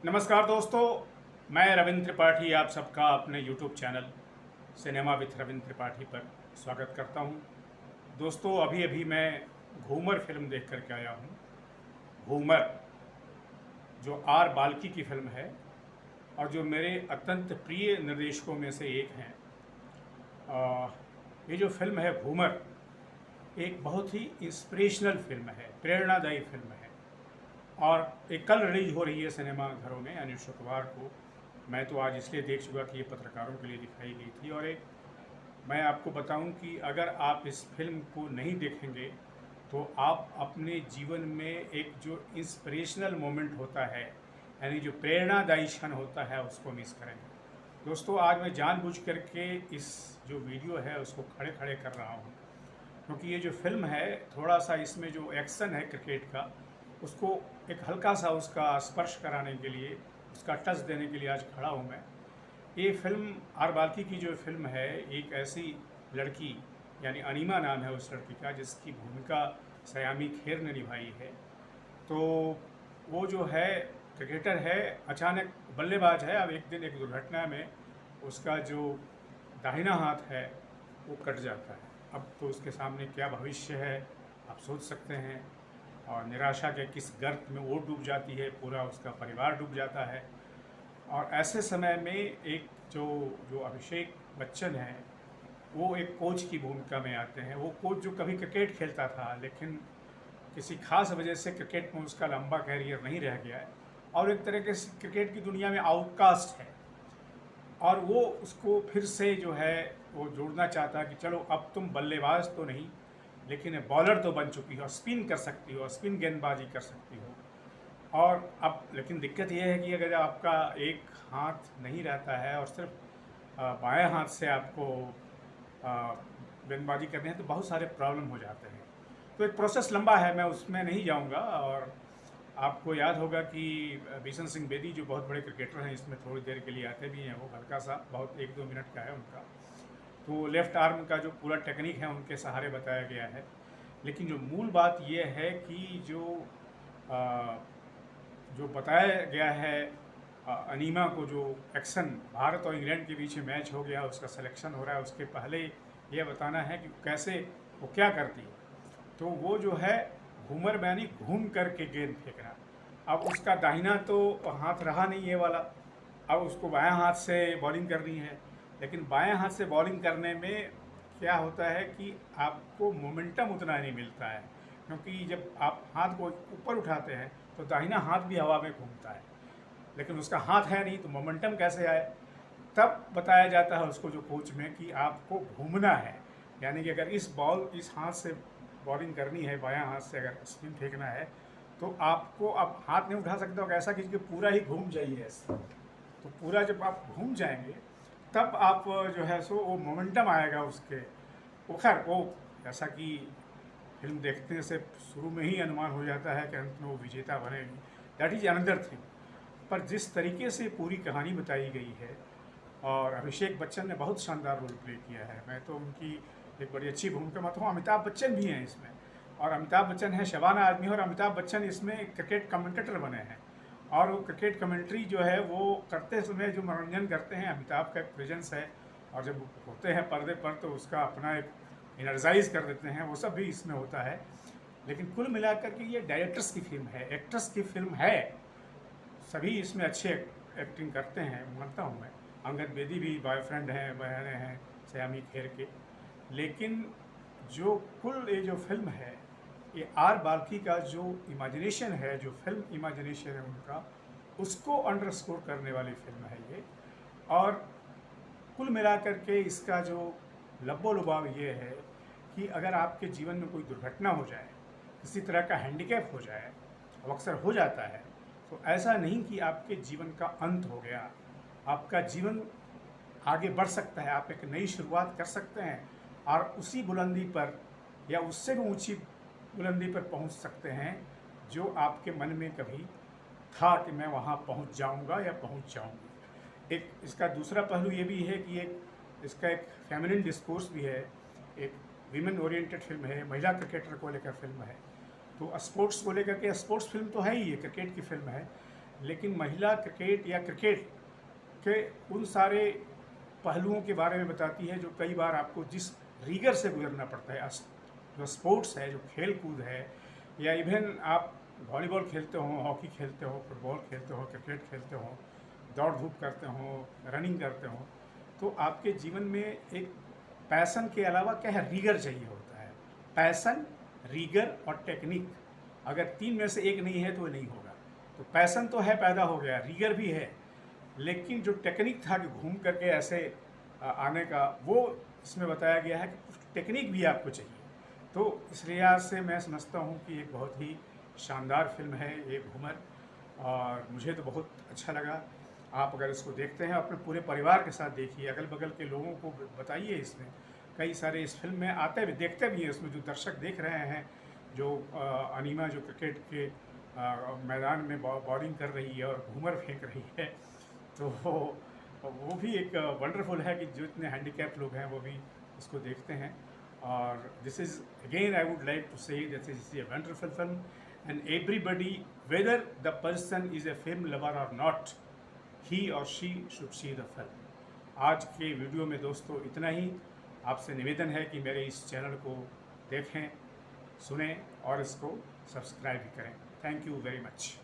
नमस्कार दोस्तों, मैं रविंद्र त्रिपाठी आप सबका अपने YouTube channel cinema with Ravindra Tripathi पर स्वागत करता हूं। दोस्तों, अभी अभी मैं घूमर फिल्म देख करके आया हूं। घूमर जो आर बाल्की की फिल्म है और जो मेरे अत्यंत प्रिय निर्देशकों में से एक हैं। ये जो फिल्म है घूमर, एक बहुत ही इंस्पिरेशनल फिल्म है, प्रेरणादायी फिल्म है और एक कल रिलीज हो रही है सिनेमा घरों में, यानी शुक्रवार को। मैं तो आज इसलिए देख चुका कि ये पत्रकारों के लिए दिखाई गई थी। और एक मैं आपको बताऊं कि अगर आप इस फिल्म को नहीं देखेंगे तो आप अपने जीवन में एक जो इंस्पिरेशनल मोमेंट होता है, यानी जो प्रेरणादायी क्षण होता है, उसको मिस करेंगे। दोस्तों, आज मैं जानबूझ करके इस जो वीडियो है उसको खड़े खड़े कर रहा हूँ, क्योंकि ये जो फिल्म है, थोड़ा सा इसमें जो एक्शन है क्रिकेट का, उसको एक हल्का सा उसका स्पर्श कराने के लिए, उसका टच देने के लिए आज खड़ा हूँ मैं। ये फिल्म आर बाल्की की जो फिल्म है, एक ऐसी लड़की, यानी अनीमा नाम है उस लड़की का, जिसकी भूमिका सयामी खेर ने निभाई है। तो वो जो है क्रिकेटर है, अचानक बल्लेबाज है। अब एक दिन एक दुर्घटना में उसका जो दाहिना हाथ है वो कट जाता है। अब तो उसके सामने क्या भविष्य है आप सोच सकते हैं। और निराशा के किस गर्त में वो डूब जाती है, पूरा उसका परिवार डूब जाता है। और ऐसे समय में एक जो जो अभिषेक बच्चन है, वो एक कोच की भूमिका में आते हैं। वो कोच जो कभी क्रिकेट खेलता था, लेकिन किसी खास वजह से क्रिकेट में उसका लंबा कैरियर नहीं रह गया है और एक तरह के क्रिकेट की दुनिया में आउटकास्ट है। और वो उसको फिर से जो है वो जोड़ना चाहता है कि चलो अब तुम बल्लेबाज तो नहीं, लेकिन बॉलर तो बन चुकी हो, स्पिन कर सकती हो, स्पिन गेंदबाजी कर सकती हो। और अब लेकिन दिक्कत यह है कि अगर आपका एक हाथ नहीं रहता है और सिर्फ बाएं हाथ से आपको गेंदबाजी करनी है, तो बहुत सारे प्रॉब्लम हो जाते हैं। तो एक प्रोसेस लंबा है, मैं उसमें नहीं जाऊंगा। और आपको याद होगा कि बिशन सिंह बेदी जो बहुत बड़े क्रिकेटर हैं, इसमें थोड़ी देर के लिए आते भी हैं। वो हल्का सा, बहुत 1-2 मिनट का है उनका। तो लेफ़्ट आर्म का जो पूरा टेक्निक है उनके सहारे बताया गया है। लेकिन जो मूल बात ये है कि आ, जो बताया गया है, अनीमा को जो एक्शन, भारत और इंग्लैंड के बीच में मैच हो गया, उसका सिलेक्शन हो रहा है, उसके पहले यह बताना है कि कैसे वो क्या करती है। तो वो जो है घूमर में, यानी घूम करके गेंद फेंकना। अब उसका दाहिना तो हाथ रहा नहीं ये वाला, अब उसको बायां हाथ से बॉलिंग करनी है। लेकिन बाएं हाथ से बॉलिंग करने में क्या होता है कि आपको मोमेंटम उतना नहीं मिलता है, क्योंकि जब आप हाथ को ऊपर उठाते हैं तो दाहिना हाथ भी हवा में घूमता है, लेकिन उसका हाथ है नहीं, तो मोमेंटम कैसे आए। तब बताया जाता है उसको, जो कोच में, कि आपको घूमना है। यानी कि अगर इस हाथ से बॉलिंग करनी है, बायां हाथ से अगर स्पिन फेंकना है, तो आपको अब हाथ नहीं उठा सकते हो, ऐसा कीजिए पूरा ही घूम जाइए ऐसे। तो पूरा जब आप घूम जाएंगे तब आप जो है सो वो मोमेंटम आएगा उसके। वो खैर वो, जैसा कि फिल्म देखने से शुरू में ही अनुमान हो जाता है कि अंत में वो विजेता बनेगी, दैट इज अनदर थिंग। पर जिस तरीके से पूरी कहानी बताई गई है, और अभिषेक बच्चन ने बहुत शानदार रोल प्ले किया है। मैं तो उनकी एक बड़ी अच्छी भूमिका में हूँ। अमिताभ बच्चन भी हैं इसमें, और अमिताभ बच्चन है शबाना आदमी, और अमिताभ बच्चन इसमें क्रिकेट कमेंटेटर बने हैं। और वो क्रिकेट कमेंट्री जो है वो करते समय जो मनोरंजन करते हैं, अमिताभ का एक प्रेजेंस है। और जब होते हैं पर्दे पर तो उसका अपना एक एनर्जाइज कर देते हैं, वो सब भी इसमें होता है। लेकिन कुल मिलाकर के ये डायरेक्टर्स की फिल्म है, एक्टर्स की फिल्म है। सभी इसमें अच्छे एक्टिंग करते हैं, मानता हूँ मैं। अंगद बेदी भी बॉयफ्रेंड हैं, बहनें हैं सयामी खेर के। लेकिन जो कुल ये जो फिल्म है, ये आर बाल्की का जो इमेजिनेशन है, जो फिल्म इमेजिनेशन है उनका, उसको अंडरस्कोर करने वाली फिल्म है ये। और कुल मिलाकर के इसका जो लब्बो लुभाव ये है कि अगर आपके जीवन में कोई दुर्घटना हो जाए, किसी तरह का हैंडीकैप हो जाए, अब अक्सर हो जाता है, तो ऐसा नहीं कि आपके जीवन का अंत हो गया। आपका जीवन आगे बढ़ सकता है, आप एक नई शुरुआत कर सकते हैं, और उसी बुलंदी पर या उससे भी ऊंची बुलंदी पर पहुंच सकते हैं जो आपके मन में कभी था कि मैं वहां पहुंच जाऊंगा या पहुंच जाऊंगी। एक इसका दूसरा पहलू ये भी है कि एक इसका एक फेमिनिन डिस्कोर्स भी है, एक वीमेन ओरिएंटेड फिल्म है, महिला क्रिकेटर को लेकर फिल्म है। तो स्पोर्ट्स को लेकर के, स्पोर्ट्स फिल्म तो है ही, ये क्रिकेट की फिल्म है, लेकिन महिला क्रिकेट या क्रिकेट के उन सारे पहलुओं के बारे में बताती है जो कई बार आपको जिस रीगर से गुजरना पड़ता है। जो स्पोर्ट्स है, जो खेल कूद है, या इवन आप वॉलीबॉल खेलते हो, हॉकी खेलते हो, फुटबॉल खेलते हो, क्रिकेट खेलते हो, दौड़ धूप करते हो, रनिंग करते हो, तो आपके जीवन में एक पैसन के अलावा क्या है, रीगर चाहिए होता है। पैसन, रीगर और टेक्निक, अगर तीन में से एक नहीं है तो नहीं होगा। तो पैसन तो है, पैदा हो गया, रीगर भी है, लेकिन जो टेक्निक था कि घूम करके ऐसे आने का, वो इसमें बताया गया है कि कुछ टेक्निक भी आपको चाहिए। तो इस लिहाज से मैं समझता हूँ कि एक बहुत ही शानदार फिल्म है ये घूमर, और मुझे तो बहुत अच्छा लगा। आप अगर इसको देखते हैं अपने पूरे परिवार के साथ देखिए, अगल बगल के लोगों को बताइए। इसमें कई सारे इस फिल्म में आते भी देखते भी हैं, इसमें जो दर्शक देख रहे हैं, जो अनीमा जो क्रिकेट के मैदान में बॉलिंग कर रही है और घूमर फेंक रही है, तो वो भी एक वंडरफुल है कि जो इतने हैंडीकैप लोग हैं वो भी इसको देखते हैं। और this is again I would like to say this is a wonderful film, and everybody whether the person is a film lover or not, he or she should see the film. आज के video में दोस्तों इतना ही। आपसे निवेदन है कि मेरे इस चैनल को देखें, सुनें और इसको सब्सक्राइब भी करें। Thank you very much.